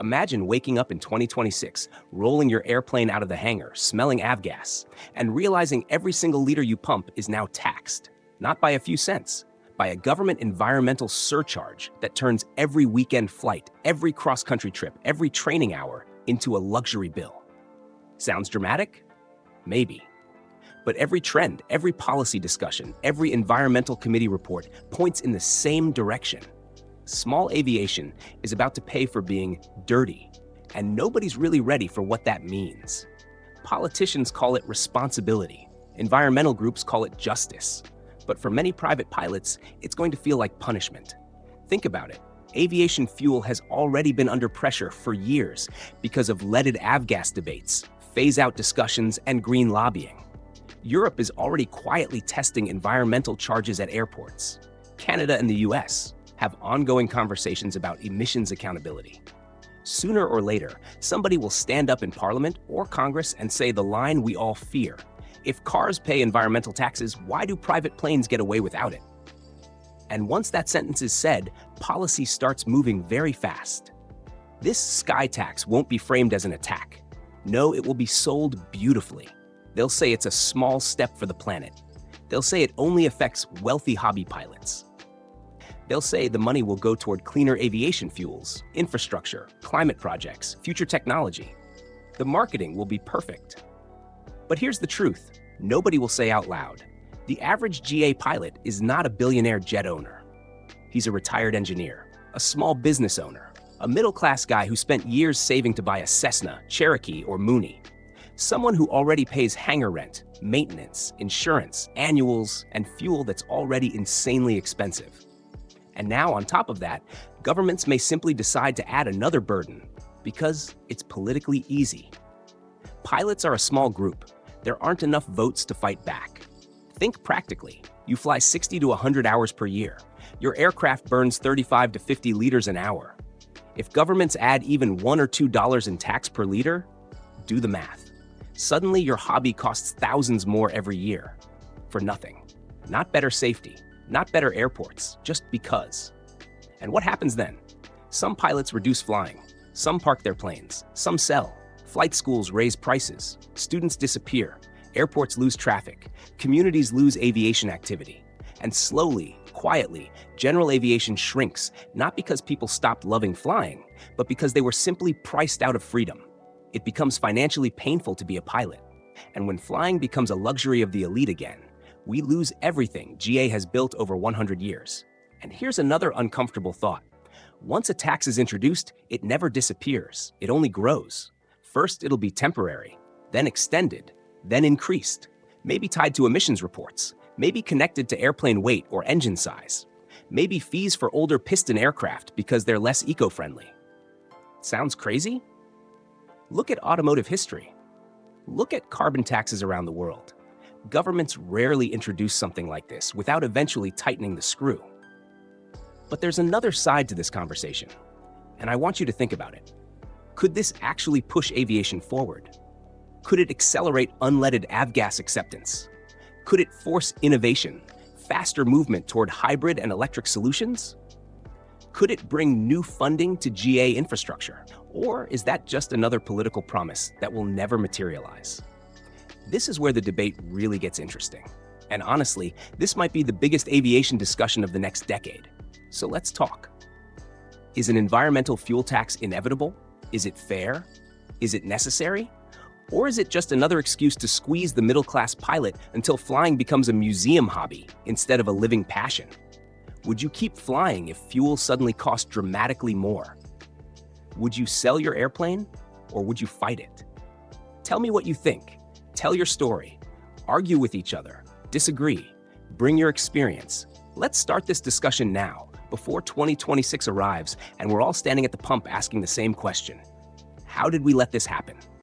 Imagine waking up in 2026, rolling your airplane out of the hangar, smelling avgas, and realizing every single liter you pump is now taxed, not by a few cents, by a government environmental surcharge that turns every weekend flight, every cross-country trip, every training hour into a luxury bill. Sounds dramatic? Maybe. But every trend, every policy discussion, every environmental committee report points in the same direction. Small aviation is about to pay for being dirty, and nobody's really ready for what that means. Politicians call it responsibility. Environmental groups call it justice. But for many private pilots, it's going to feel like punishment. Think about it. Aviation fuel has already been under pressure for years because of leaded avgas debates, phase-out discussions, and green lobbying. Europe is already quietly testing environmental charges at airports. Canada and the US have ongoing conversations about emissions accountability. Sooner or later, somebody will stand up in Parliament or Congress and say the line we all fear. If cars pay environmental taxes, why do private planes get away without it? And once that sentence is said, policy starts moving very fast. This sky tax won't be framed as an attack. No, it will be sold beautifully. They'll say it's a small step for the planet. They'll say it only affects wealthy hobby pilots. They'll say the money will go toward cleaner aviation fuels, infrastructure, climate projects, future technology. The marketing will be perfect. But here's the truth. Nobody will say out loud. The average GA pilot is not a billionaire jet owner. He's a retired engineer, a small business owner, a middle-class guy who spent years saving to buy a Cessna, Cherokee, or Mooney. Someone who already pays hangar rent, maintenance, insurance, annuals, and fuel that's already insanely expensive. And now, on top of that, governments may simply decide to add another burden because it's politically easy. Pilots are a small group. There aren't enough votes to fight back. Think practically. You fly 60 to 100 hours per year. Your aircraft burns 35 to 50 liters an hour. If governments add even $1 or $2 in tax per liter, do the math. Suddenly, your hobby costs thousands more every year. For nothing. Not better safety. Not better airports, just because. And what happens then? Some pilots reduce flying. Some park their planes. Some sell. Flight schools raise prices. Students disappear. Airports lose traffic. Communities lose aviation activity. And slowly, quietly, general aviation shrinks, not because people stopped loving flying, but because they were simply priced out of freedom. It becomes financially painful to be a pilot. And when flying becomes a luxury of the elite again, we lose everything GA has built over 100 years. And here's another uncomfortable thought. Once a tax is introduced, it never disappears. It only grows. First, it'll be temporary, then extended, then increased. Maybe tied to emissions reports, maybe connected to airplane weight or engine size. Maybe fees for older piston aircraft because they're less eco-friendly. Sounds crazy? Look at automotive history. Look at carbon taxes around the world. Governments rarely introduce something like this without eventually tightening the screw. But there's another side to this conversation, and I want you to think about it. Could this actually push aviation forward? Could it accelerate unleaded avgas acceptance? Could it force innovation, faster movement toward hybrid and electric solutions? Could it bring new funding to GA infrastructure? Or is that just another political promise that will never materialize? This is where the debate really gets interesting. And honestly, this might be the biggest aviation discussion of the next decade. So let's talk. Is an environmental fuel tax inevitable? Is it fair? Is it necessary? Or is it just another excuse to squeeze the middle-class pilot until flying becomes a museum hobby instead of a living passion? Would you keep flying if fuel suddenly cost dramatically more? Would you sell your airplane, or would you fight it? Tell me what you think. Tell your story. Argue with each other. Disagree. Bring your experience. Let's start this discussion now, before 2026 arrives and we're all standing at the pump asking the same question. How did we let this happen?